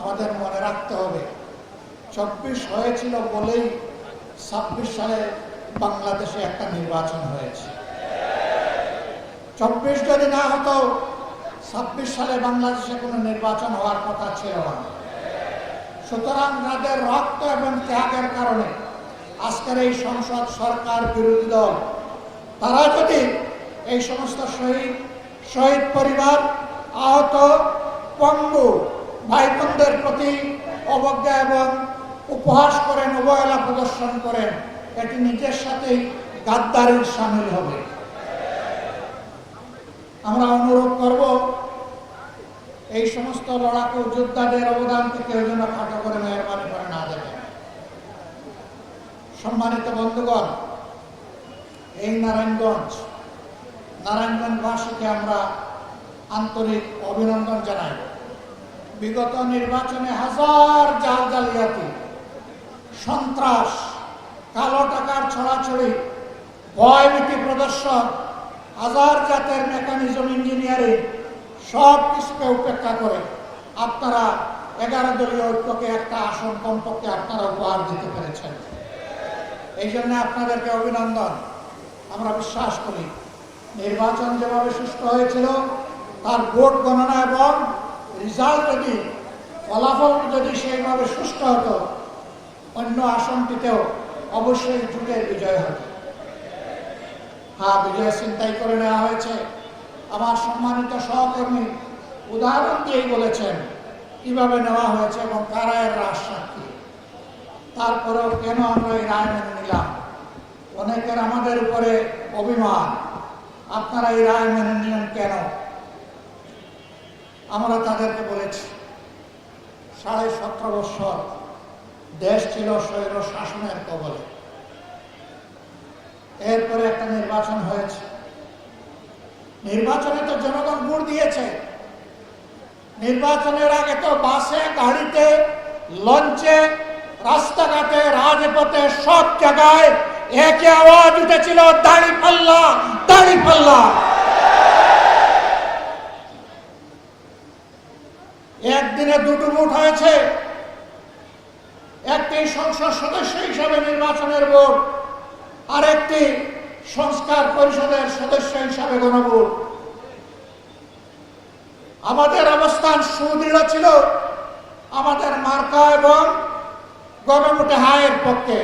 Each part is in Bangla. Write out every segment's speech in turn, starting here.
আমাদের মনে রাখতে হবে 24 হয়েছিল বলেই 26 সালে বাংলাদেশে একটা নির্বাচন হয়েছে। 24 যদি না হতো 26 সালে বাংলাদেশে কোনো নির্বাচন হওয়ার কথা ছিল না। সুতরাং যাদের রক্ত এবং ত্যাগের কারণে আজকের এই সংসদ, সরকার, বিরোধী দল তারা যদি এই সমস্ত শহীদ পরিবার, আহত, পঙ্গু ভাই বোনদের প্রতি অবজ্ঞা এবং উপহাস করেন, অবহেলা প্রদর্শন করেন, এটি নিজের সাথেই গাদ্দারির সামিল হবে। আমরা অনুরোধ করব এই সমস্ত লড়াকু যোদ্ধাদের অবদানকে কেউ যেন খাটো করে মেহরবানি করে না দেবেন। সম্মানিত বন্ধুগণ, এই নারায়ণগঞ্জবাসীকে আমরা আন্তরিক অভিনন্দন জানাই। বিগত নির্বাচনে হাজার জালিয়াতি, সন্ত্রাস, কালো টাকার ছড়াছড়ি, ভয়ভীতি প্রদর্শন, হাজার জাতের মেকানিজম, ইঞ্জিনিয়ারিং সব কিছুকে উপেক্ষা করে আপনারা 11 দলীয় ঐক্যকে একটা আসন কমপক্ষে আপনারা উপহার দিতে পেরেছেন। এই জন্য আপনাদেরকে অভিনন্দন। আমরা বিশ্বাস করি নির্বাচন যেভাবে সুষ্ঠু হয়েছিল তার ভোট গণনা এবং রেজাল্ট যদি, ফলাফল যদি সেইভাবে সুষ্ঠু হতো, অন্য আসনটিতেও অবশ্যই জুটের বিজয় হতো। হ্যাঁ, বিজয় চিন্তাই করে নেওয়া হয়েছে। আমার সম্মানিত সহকর্মী উদাহরণ দিয়েই বলেছেন কিভাবে নেওয়া হয়েছে এবং কারা এর রাজসাক্ষী। তারপরেও কেন আমরা এই রায় মেনে নিলাম? অনেকের আমাদের উপরে অভিমান, আপনারা এই রায় মেনে নিলেন কেন? আমরা তাদেরকে বলেছি 17.5 বছর দেশ ছিল স্বৈর শাসনের কবলে। এরপরে একটা নির্বাচন হয়েছে। নির্বাচনে তো জনগণ ভোট দিয়েছে। নির্বাচনের আগে তো বাসে, গাড়িতে, লঞ্চে, রাস্তাঘাটে, রাজপথে সব জায়গায় একই আওয়াজ উঠেছিল, দাঁড়িপাল্লা, দাঁড়িপাল্লা। একদিনে 2টো ভোট হয়েছে। একটি সংসদ সদস্য হিসাবে নির্বাচনের ভোট, আর একটি সংস্কার পরিষদের সদস্য হিসাবে গণভোট। আমাদের অবস্থান সুদৃঢ় ছিল আমাদের মার্কা এবং গণভোটে হায়ের পক্ষে।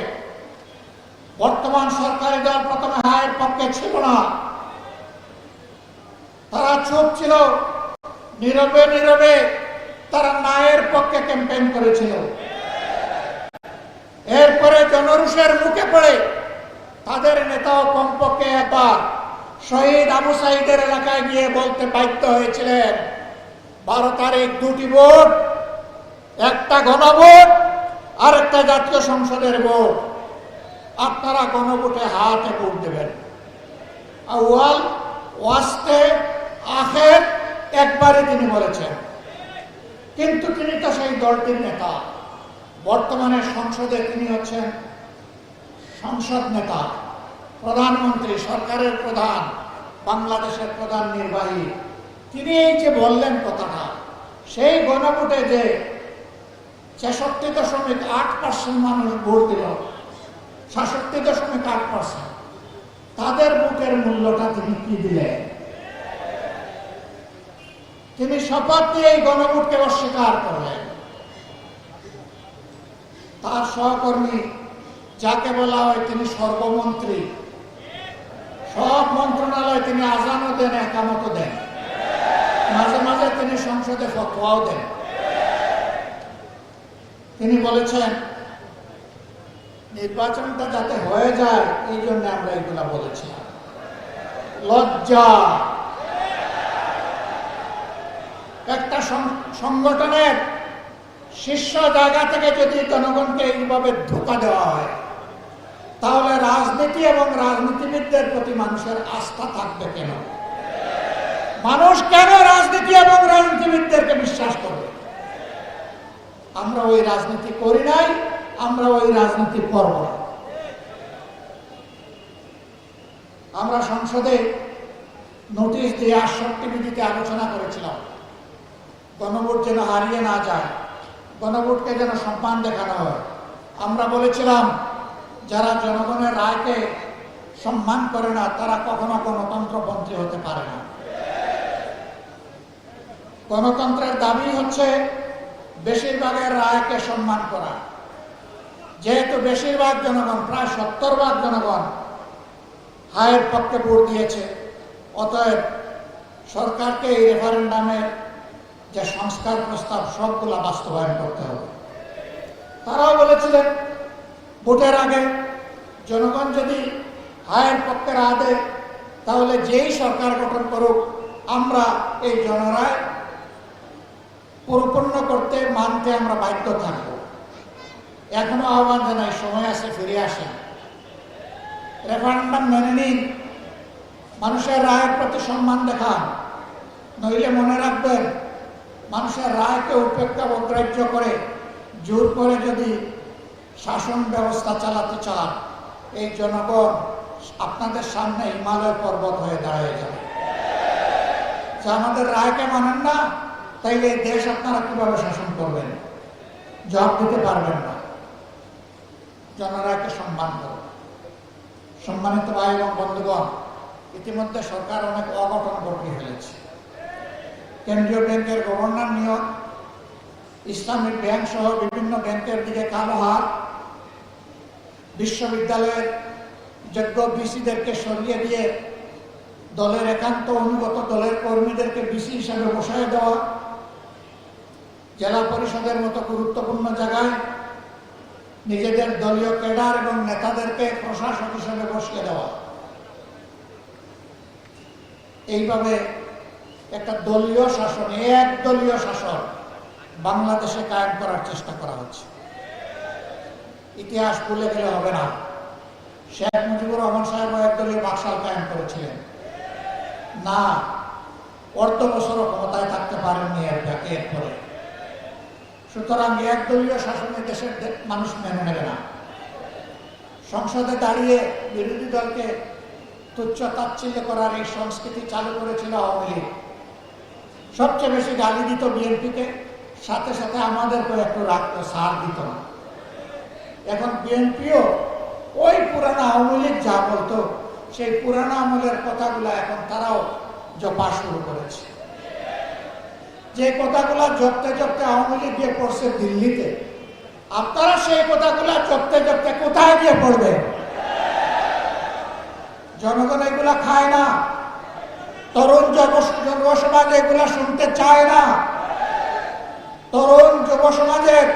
বর্তমান সরকারি দল প্রথমে হায়ের পক্ষে ছিল না, তারা চুপ ছিল, নীরবে নীরবে তারা নায়ের পক্ষে ক্যাম্পেইন করেছিল। এরপরে জনরোষের মুখে পড়ে তাদের নেতাও কমপক্ষে একবার শহীদ আবু সাইদের এলাকায় গিয়ে বলতে বাধ্য হয়েছিলেন 12 তারিখ 2টি ভোট, একটা গণভোট আর একটা জাতীয় সংসদের ভোট, আপনারা গণভোটে হাতে ভোট দেবেন। আউয়াল ওয়াস্তে আখের একবারে তিনি বলেছেন। কিন্তু তিনি তো সেই দলটির নেতা। বর্তমানে সংসদে তিনি হচ্ছেন সংসদ নেতা, প্রধানমন্ত্রী, সরকারের প্রধান, বাংলাদেশের প্রধান নির্বাহী। তিনি এই যে বললেন কথাটা, সেই গণভোটে যে 66.8% মানুষ ভোট দিল, 66.8%, তাদের ভোটের মূল্যটা তিনি কি দিলেন? তিনি শপথ দিয়ে এই গণভোটকে অস্বীকার করলেন। তার সহকর্মী যাকে বলা হয় তিনি সর্বমন্ত্রী, সব মন্ত্রণালয়ে তিনি আজানও দেন, একামতও দেন, মাঝে মাঝে তিনি সংসদে ফতোয়াও দেন। তিনি বলেছেন নির্বাচনটা যাতে হয়ে যায় এই জন্য আমরা এগুলা বলেছি। লজ্জা! একটা সংগঠনের শীর্ষ জায়গা থেকে যদি জনগণকে এইভাবে ধোঁকা দেওয়া হয়, তাহলে রাজনীতি এবং রাজনীতিবিদদের প্রতি মানুষের আস্থা থাকবে কেন? মানুষ কেন রাজনীতি এবং রাজনীতিবিদদেরকে বিশ্বাস করবে? আমরা ওই রাজনীতি করি নাই, আমরা ওই রাজনীতি করব না। আমরা সংসদে নোটিশ দিয়ে 68 বিধিতে আলোচনা করেছিলাম গণভোট যেন হারিয়ে না যায়, গণভোটকে যেন সম্মান দেখানো হয়। আমরা বলেছিলাম যারা জনগণের রায়কে সম্মান করে না তারা কখনো গণতন্ত্রপন্থী হতে পারে না। গণতন্ত্রের দাবি হচ্ছে বেশিরভাগের রায়কে সম্মান করা। যেহেতু বেশিরভাগ জনগণ, প্রায় 70% জনগণ হায়ের পক্ষে ভোট দিয়েছে, অতএব সরকারকে এই রেফারেন্ডামের যে সংস্কার প্রস্তাব সবগুলা বাস্তবায়ন করতে হবে। তারাও বলেছিলেন ভোটের আগে জনগণ যদি হায়ের পক্ষে রায় দেয় তাহলে যেই সরকার গঠন করুক আমরা এই জনরায় পরিপূর্ণ করতে মানতে আমরা বাধ্য থাকব। এখনো আহ্বান জানাই, সময় আছে, ফিরে আসেন, রেফারেন্ডাম মেনে নিন, মানুষের রায়ের প্রতি সম্মান দেখান। নইলে মনে রাখবেন, মানুষের রায়কে উপেক্ষা অগ্রাহ্য করে জোর করে যদি শাসন ব্যবস্থা চালাতে চান এই জনগণ আপনাদের সামনে হিমালয় পর্বত হয়ে দাঁড়িয়ে যাবে। যা আমাদের রায়কে মানেন না তাইলে এই দেশ আপনারা কিভাবে শাসন করবেন? জবাব দিতে পারবেন না। জনরায়কে সম্মান করুন। সম্মানিত ভাই এবং বন্ধুগণ, ইতিমধ্যে সরকার অনেক অঘটন ঘটিয়ে ফেলেছে। কেন্দ্রীয় ব্যাংকের গভর্নর নিয়োগ, ইসলামিক ব্যাংক সহ বিভিন্ন ব্যাংকের দিকে কালো হাত, বিশ্ববিদ্যালয়ের যোগ্য ভিসিদেরকে সরিয়ে দিয়ে দলের একান্ত অনুগত দলের কর্মীদেরকে ভিসি হিসাবে বসায় দেওয়া, জেলা পরিষদের মতো গুরুত্বপূর্ণ জায়গায় নিজেদের দলীয় ক্যাডার এবং নেতাদেরকে প্রশাসক হিসেবে বসিয়ে দেওয়া, এইভাবে একটা দলীয় শাসন, একদলীয় শাসন বাংলাদেশে কায়েম করার চেষ্টা করা হচ্ছে। ইতিহাস ভুলে গেলে হবে না। শেখ মুজিবুর রহমান সাহেব একদলীয় বাকশাল কায়েম করেছিলেন না, অর্ধ বছরও ক্ষমতায় থাকতে পারেননি এরপরে। সুতরাং একদলীয় শাসনে দেশের মানুষ মেনে নেবে না। সংসদে দাঁড়িয়ে বিরোধী দলকে তুচ্ছ তাচ্ছিল্য করার এই সংস্কৃতি চালু করেছিল আওয়ামী লীগ। সবচেয়ে বেশি গালি দিত বিএনপিকে, সাথে সাথে আমাদেরকে একটু রাখতো, সার দিত না। এখন বিএনপিও ওই পুরানো আওয়ামী লীগ যা বলতো সেই পুরানো আমলের কথাগুলো এখন তারাও জপা শুরু করেছে। যে কথাগুলো জপতে জপতে আওয়ামী লীগ গিয়ে পড়ছে দিল্লিতে, আপনারা সেই কথাগুলো জপতে জপতে কোথায় গিয়ে পড়বে? জনগণ এগুলা খায় না, তরুণ যুব সমাজ এগুলা শুনতে চায় না। তরুণ যুব সমাজের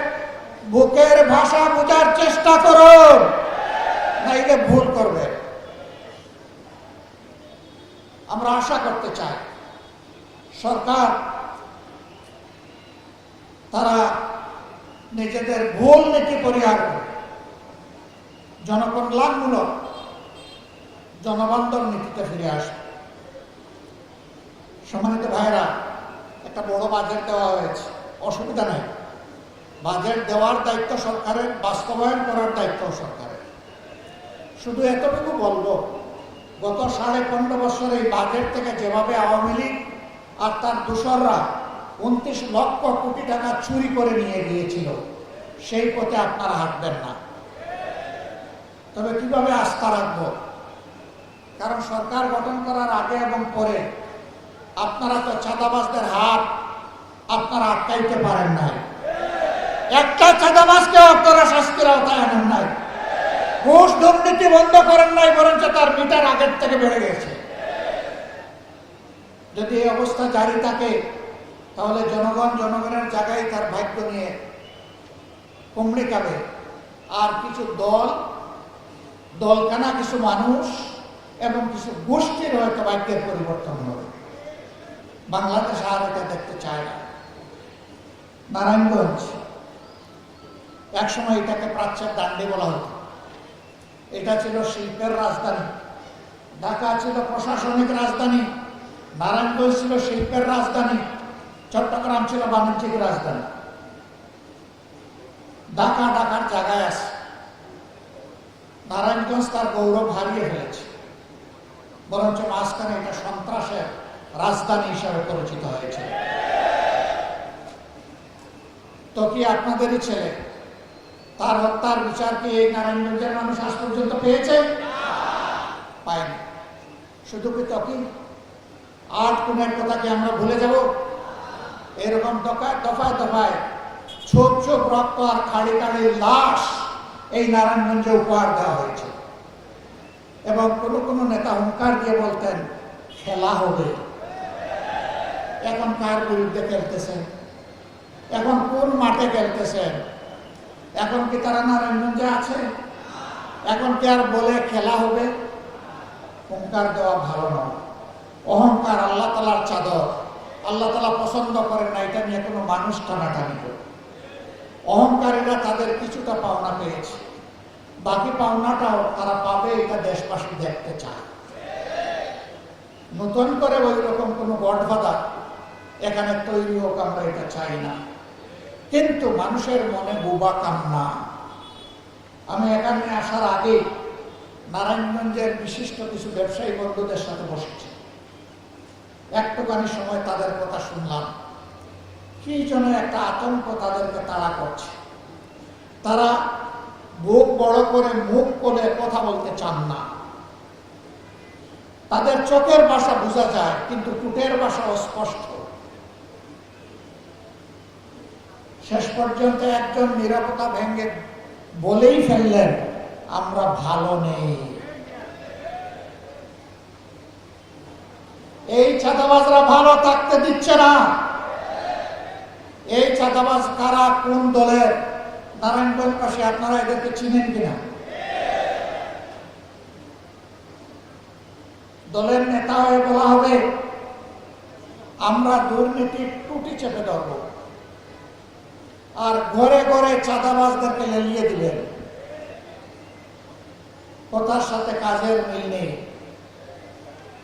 বুকের ভাষা বোঝার চেষ্টা করুন, নাইলে ভুল করবে। আমরা আশা করতে চাই সরকার তারা নিজেদের ভুল নীতি পরিহার করে জনকল্যাণমূলক জনবান্ধব নীতিতে ফিরে আসবে। সম্মানিত ভাইরা, একটা বড় বাজেট দেওয়া হয়েছে, অসুবিধা নেই। বাজেট দেওয়ার দায়িত্ব সরকারের, বাস্তবায়ন করার দায়িত্ব সরকারের। শুধু এতটুকু বলবো, গত 15.5 বছর এই বাজেট থেকে যেভাবে আওয়ামী লীগ আর তার দোসররা 29 লক্ষ কোটি টাকা চুরি করে নিয়ে গিয়েছিল, সেই পথে আপনারা হাঁটবেন না। তবে কিভাবে আস্থা রাখবো? কারণ সরকার গঠন করার আগে এবং পরে আপনারা তো চাঁদাবাজদের হাত আপনারা আটকাইতে পারেন নাই। একটা চাঁদাবাজকে আপনারা শাস্তির আওতায় আনেন নাই। ঘুষ দুর্নীতি বন্ধ করেন নাই, বরঞ্চ তার মিটার আগের থেকে বেড়ে গেছে। যদি এই অবস্থা জারি থাকে তাহলে জনগণ জনগণের জায়গায় তার ভাগ্য নিয়ে কুমড়ি খাবে। আর কিছু দলকানা কিছু মানুষ এবং কিছু গোষ্ঠীর হয়তো ভাগ্যের পরিবর্তন হবে। বাংলাদেশ আর এটা দেখতে চায় না। নারায়ণগঞ্জ একসময় এটাকে প্রাচ্যের দান্ডি বলা হতো। এটা ছিল শিল্পের রাজধানী, ঢাকা ছিল প্রশাসনিক রাজধানী, নারায়ণগঞ্জ ছিল শিল্পের রাজধানী, চট্টগ্রাম ছিল বাণিজ্যিক রাজধানী। ঢাকার জায়গায় আছে, নারায়ণগঞ্জ তার গৌরব হারিয়ে ফেলেছে, বরঞ্চ মাঝখানে এটা সন্ত্রাসের রাজধানী হিসাবে পরিচিত হয়েছে। তো কি আপনাদেরই ছেলে? তার হত্যার বিচার কি এই নারায়ণগঞ্জের মানুষ আজ পর্যন্ত পেয়েছে? পায়নি। শুধু কি তকি 8 খুনের কথা কি আমরা ভুলে যাব? এরকম দফায় দফায় ছোট ছোট রক্ত আর খাড়ি খাড়ি লাশ এই নারায়ণগঞ্জে উপহার দেওয়া হয়েছে। এবং কোন নেতা হুঙ্কার দিয়ে বলতেন খেলা হবে। এখন কার বিরুদ্ধে খেলতেছেন? এখন কোন মাঠে খেলতেছেন? এখন কি তারা নারায়ণগঞ্জে আছে? এখন কি আর বলে খেলা হবে? হুঙ্কার দেওয়া ভালো নয়। অহংকার আল্লাহ তাআলার চাদর, আল্লাহ তাআলা পছন্দ করেন না এটা নিয়ে কোনো মানুষ টানাটানি করে। অহংকারীরা তাদের কিছুটা পাওনা পেয়েছে, বাকি পাওনাটাও তারা পাবে, এটা দেশবাসী দেখতে চায়। নতুন করে ওই রকম কোনো গডফাদার এখানে তৈরি হোক, আমরা এটা চাই না। কিন্তু মানুষের মনে বোবা কান্না। আমি এখানে আসার আগে নারায়ণগঞ্জের বিশিষ্ট কিছু ব্যবসায়ী বন্ধুদের সাথে বসেছি। একটুখানি সময় তাদের কথা শুনলাম। কি যেন একটা আতঙ্ক তাদেরকে তাড়া করছে। তারা বুক বড় করে মুখ করে কথা বলতে চান না। তাদের চোখের ভাষা বোঝা যায়, কিন্তু টুটের ভাষা অস্পষ্ট। শেষ পর্যন্ত একজন নীরবতা ভেঙে বলেই ফেললেন, আমরা ভালো নেই। এই চাঁদাবাজরা ভালো থাকতে দিচ্ছে না। এই চাঁদাবাজ কারা, কোন দলের? নারায়ণগঞ্জ পাশে আপনারা এদেরকে চিনেন কিনা? দলের নেতা হয়ে বলা হবে আমরা দুর্নীতির টুটি চেপে ধরব, আর ঘরে ঘরে চাঁদাবাজদেরকে লেলিয়ে দিলেন। কথার সাথে কাজের মিল নেই।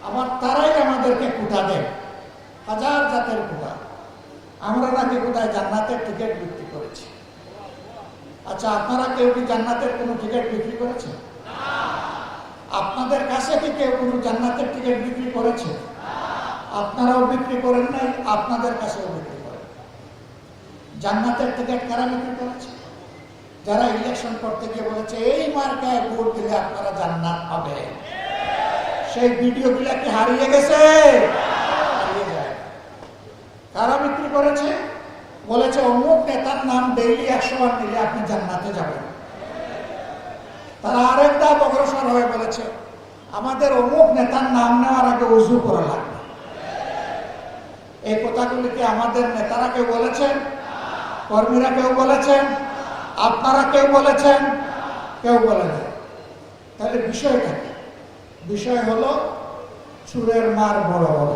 আবার তারাই আমাদেরকে কুটা দেন, হাজার জাতের কুটা। আমরা নাকি কোথায় জান্নাতের টিকিট বিক্রি করেছি। আচ্ছা, আপনারা কেউ কি জান্নাতের কোনো টিকিট বিক্রি করেছেন? আপনাদের কাছে কি কেউ কোনো জান্নাতের টিকিট বিক্রি করেছে? আপনারাও বিক্রি করেন নাই, আপনাদের কাছেও বিক্রি করেন। জান্নাতের টিকিট কারা বিক্রি করেছে? যারা ইলেকশন করতে গিয়ে বলেছে এই মার্কায় ভোট দিলে আপনারা জান্নাত পাবেন। সেই ভিডিওগুলো কি হারিয়ে গেছে? হারিয়ে যায়। কারা বিক্রি করেছে? বলেছে অমুক নেতার নাম ডেইলি 100 বার নিলে আপনি জান্নাতে যাবেন। তারা আরেক ধাপ অগ্রসর হয়ে বলেছে আমাদের অমুক নেতার নাম নেওয়ার আগে ওযু করা লাগবে। এই কথাগুলি কি আমাদের নেতারা কেউ বলেছেন? কর্মীরা কেউ বলেছেন? আপনারা কেউ বলেছেন? কেউ বলেন। তাহলে বিষয়টা কি? বিষয় হলো চুরের মার বড় বড়।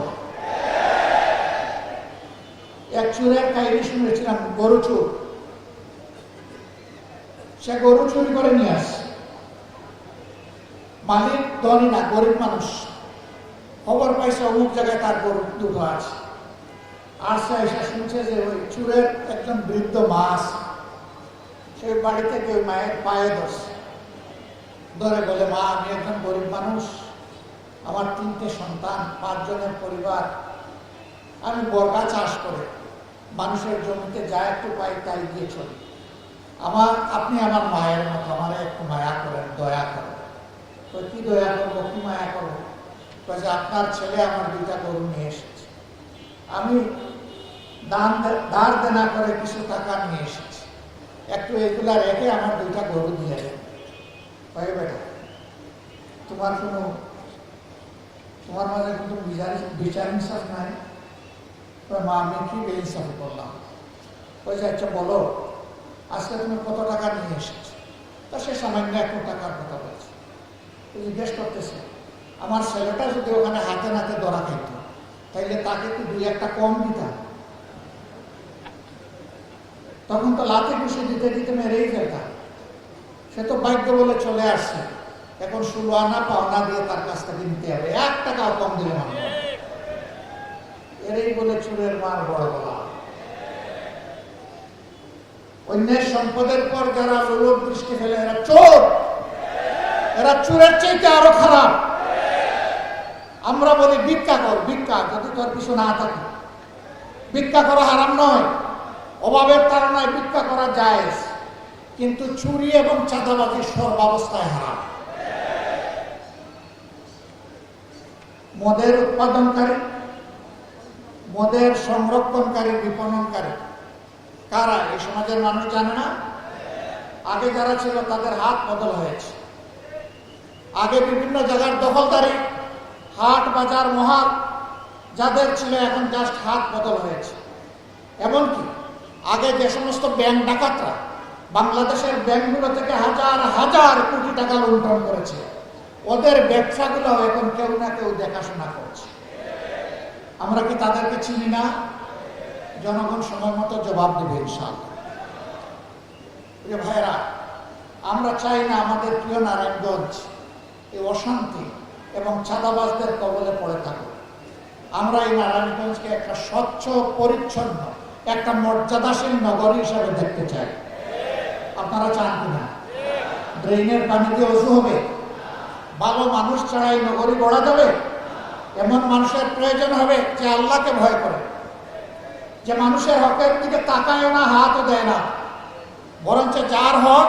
এক চুরের কাহিনী শুনেছিলাম, গরু চুর। সে গরু চুরি করে নিয়ে আসে। মালিক ধনী না, গরিব মানুষ। খবর পাইছে অমুক জায়গায় তার গরু দুটো আছে। আর সে এসে শুনছে যে ওই চুরের একজন বৃদ্ধ মা আছে। সেই বাড়ি থেকে ওই মায়ের পায়ে ধরে বলে, মা আমি একজন গরিব মানুষ, আমার 3টে সন্তান, 5 জনের পরিবার। আমি বর্গা চাষ করে মানুষের জমিতে যা একটু পাই তাই দিয়ে চলি। আপনি আমার মায়ের মতো, আমার একটু মায়া করেন, দয়া করেন। তো কি দয়া করবো, কি মায়া করবো? যে আপনার ছেলে আমার 2টা গরু নিয়ে এসেছে, আমি ধার দেনা করে কিছু টাকা নিয়ে এসেছি, একটু এগুলা রেখে আমার 2টা গরু দিয়ে দেন। বেটা তোমার মাঝে কিন্তু বিচার ইনসাফ নাই। মা আমি কি বেইনসাফ করলাম? ওই যে আচ্ছা বলো আজকে তুমি কত টাকা নিয়ে এসেছো? তা সে সামান্য 1 টাকার কথা বলছে। জিজ্ঞেস করতেছে আমার ছেলেটা যদি ওখানে হাতে নাতে ধরা খেত তাইলে তাকে কি 2-1টা কম দিতাম? তখন তো লাথি ঘুষি দিতে দিতে মেরেই ফেলতাম। সে তো ভাগ্য বলে চলে আসছে। এখন 16 আনা পাওনা দিয়ে তার কাছ থেকে নিতে হবে, 1 টাকাও কম দিলে মানব। এরই বলে চুরের মার বড় গলা। অন্যের সম্পদের পর যারা লোভ দৃষ্টি ফেলে এরা চোর। এরা চুরের চাইতে আরো খারাপ। আমরা বলি ভিক্ষা কর, ভিক্ষা যদি তোর কিছু না থাকে। ভিক্ষা করা হারাম নয়, অভাবের তাড়নায় ভিক্ষা করা জায়েজ, কিন্তু চুরি এবং চাঁদাবাজি সর্বাবস্থায় হারাম। মদের উৎপাদনকারী, মদের সংরক্ষণকারী, বিপণনকারী কারা এই সমাজের মানুষ জানে না? আগে যারা ছিল তাদের হাত বদল হয়েছে। আগে বিভিন্ন জায়গার দখলদারি, হাট বাজার মহাল যাদের ছিল, এখন জাস্ট হাত বদল হয়েছে। এমনকি আগে যে সমস্ত ব্যাংক ডাকাতরা বাংলাদেশের ব্যাংকগুলো থেকে হাজার হাজার কোটি টাকা লুণ্ঠন করেছে, ওদের ব্যবসাগুলো এখন কেউ না কেউ দেখাশোনা করছে। আমরা কি তাদেরকে চিনি না? জনগণ সময় মতো জবাব দেবে ইনশাআল্লাহ। ভাইরা, আমরা চাই না আমাদের প্রিয় নারায়ণগঞ্জ এই অশান্তি এবং চাঁদাবাজদের কবলে পড়ে থাকুক। আমরা এই নারায়ণগঞ্জকে একটা স্বচ্ছ পরিচ্ছন্ন, একটা মর্যাদাশীল নগরী হিসাবে দেখতে চাই। আপনারা চান কিনা? ড্রেনের পানি দিয়ে অজু হবে? ভালো মানুষ ছাড়া এই নগরী গড়া যাবে? এমন মানুষের প্রয়োজন হবে যে আল্লাহকে ভয় করে, যে মানুষের হকের দিকে তাকায় না, হাতও দেয় না, বরঞ্চ যার হক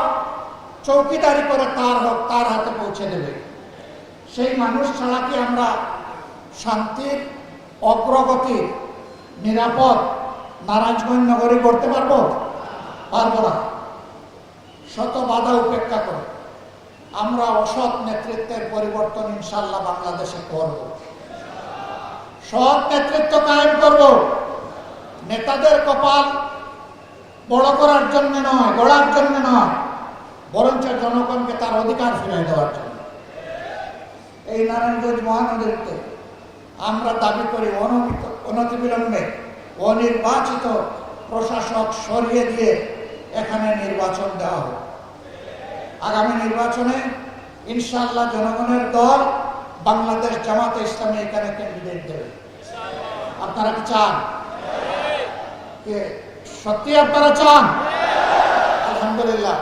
চৌকিদারি করে তার হক তার হাতে পৌঁছে দেবে। সেই মানুষ ছাড়া কি আমরা শান্তির, অগ্রগতির, নিরাপদ নারায়ণগঞ্জ নগরী করতে পারবো? পারবো না। শত বাধা উপেক্ষা করে আমরা অসৎ নেতৃত্বের পরিবর্তন ইনশাআল্লাহ বাংলাদেশে করব। সৎ নেতৃত্ব কায়েম করব। নেতাদের কপাল বড় করার জন্য নয়, গড়ার জন্য নয়, বরঞ্চ জনগণকে তার অধিকার ফিরিয়ে দেওয়ার জন্য। এই নারায়ণগঞ্জ মহানগরীতে আমরা দাবি করি অনতিবিলম্বে অনির্বাচিত প্রশাসক সরিয়ে দিয়ে এখানে নির্বাচন দেওয়া হোক। আগামী নির্বাচনে ইনশাআল্লাহ জনগণের দল বাংলাদেশ জামাতে ইসলামী এখানে ক্যান্ডিডেট দেবে। আপনারা কি চান? সত্যি আপনারা চান? আলহামদুলিল্লাহ,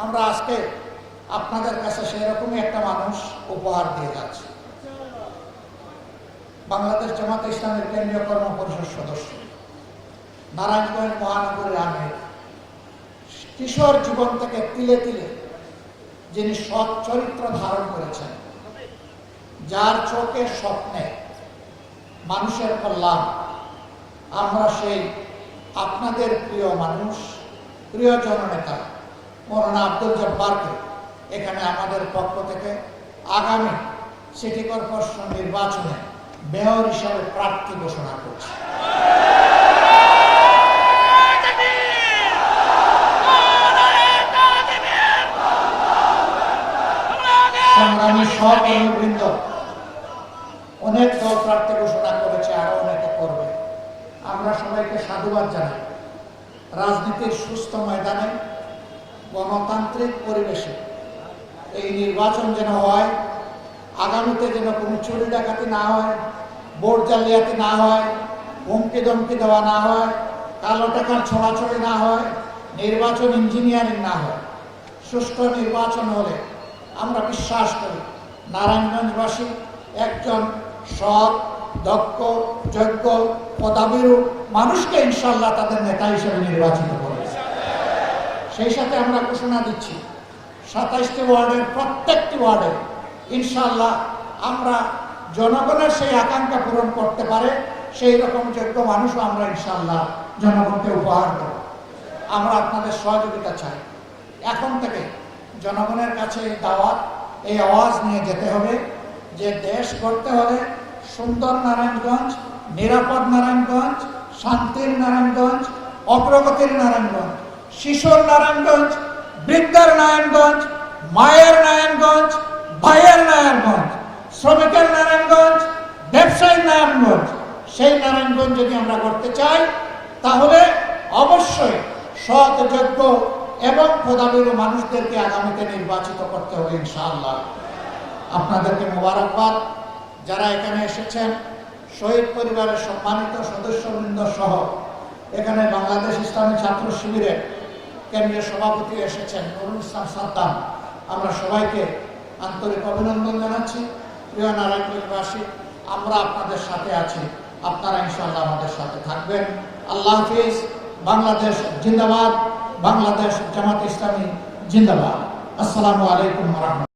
আমরা আজকে আপনাদের কাছে সেরকমই একটা মানুষ উপহার দিয়ে যাচ্ছি। বাংলাদেশ জামাতে ইসলামের কেন্দ্রীয় কর্ম পরিষদ সদস্য, নারায়ণগঞ্জ মহানগরীর আমির, কিশোর জীবন থেকে তিলে তিলে যিনি সৎ চরিত্র ধারণ করেছেন, যার চোখে স্বপ্নে মানুষের কল্যাণ, আমরা সেই আপনাদের প্রিয় মানুষ, প্রিয় জননেতা মৌলানা আব্দুল জব্বারকে এখানে আমাদের পক্ষ থেকে আগামী সিটি কর্পোরেশন নির্বাচনে মেয়র হিসাবে প্রার্থী ঘোষণা করছি। সংগ্রামী সহকর্মীবৃন্দ, অনেক দল প্রার্থী ঘোষণা করেছে, আরো অনেকে করবে। আমরা সবাইকে সাধুবাদ জানাই। রাজনীতির সুস্থ ময়দানে, গণতান্ত্রিক পরিবেশে এই নির্বাচন যেন হয়, আগামীতে যেন কোনো চুরি ডাকাতি না হয়, ভোট জালিয়াতি না হয়, হুমকি ধমকি দেওয়া না হয়, কালো টাকার ছড়াছড়ি না হয়, নির্বাচন ইঞ্জিনিয়ারিং না হয়। সুষ্ঠু নির্বাচন হলে আমরা বিশ্বাস করি নারায়ণগঞ্জবাসী একজন সৎ, দক্ষ, যোগ্য, পদাবিরু মানুষকে ইনশাআল্লাহ তাদের নেতা হিসেবে নির্বাচিত করবে। সেই সাথে আমরা ঘোষণা দিচ্ছি 27টি ওয়ার্ডের প্রত্যেকটি ওয়ার্ডে ইনশাআল্লাহ আমরা জনগণের সেই আকাঙ্ক্ষা পূরণ করতে পারে সেই রকম যোগ্য মানুষও আমরা ইনশাআল্লাহ জনগণকে উপহার দেব। আমরা আপনাদের সহযোগিতা চাই। এখন থেকে জনগণের কাছে এই দাওয়াত, এই আওয়াজ নিয়ে যেতে হবে যে দেশ গড়তে হলে সুন্দর নারায়ণগঞ্জ, নিরাপদ নারায়ণগঞ্জ, শান্তির নারায়ণগঞ্জ, অগ্রগতির নারায়ণগঞ্জ, শিশুর নারায়ণগঞ্জ, বৃদ্ধার নারায়ণগঞ্জ, মায়ের নারায়ণগঞ্জ, ভাইয়ের নারায়ণগঞ্জ, শ্রমিকের নারায়ণগঞ্জ, ব্যবসায়ীর নারায়ণগঞ্জ, সেই নারায়ণগঞ্জ যদি আমরা করতে চাই তাহলে অবশ্যই সৎ, যোগ্য এবং পদাবিরু মানুষদেরকে আগামীতে নির্বাচিত করতে হবে ইনশাআল্লাহ। আপনাদেরকে মোবারকবাদ। যারা এখানে এসেছেন, শহীদ পরিবারের সম্মানিত সদস্যবৃন্দ সহ এখানে বাংলাদেশ ইসলামী ছাত্র শিবিরের কেন্দ্রীয় সভাপতি এসেছেন নুরুল ইসলাম সাদ্দাম, আমরা সবাইকে আন্তরিক অভিনন্দন জানাচ্ছি। প্রিয় নারায়ণগঞ্জবাসী, আমরা আপনাদের সাথে আছি, আপনারা ইনশাআল্লাহ আমাদের সাথে থাকবেন। আল্লাহ হাফিজ। বাংলাদেশ জিন্দাবাদ, বাংলাদেশ জামাত ইসলামী জিন্দাবাদ। আসসালামু আলাইকুম ওয়া রাহমাতুল্লাহ।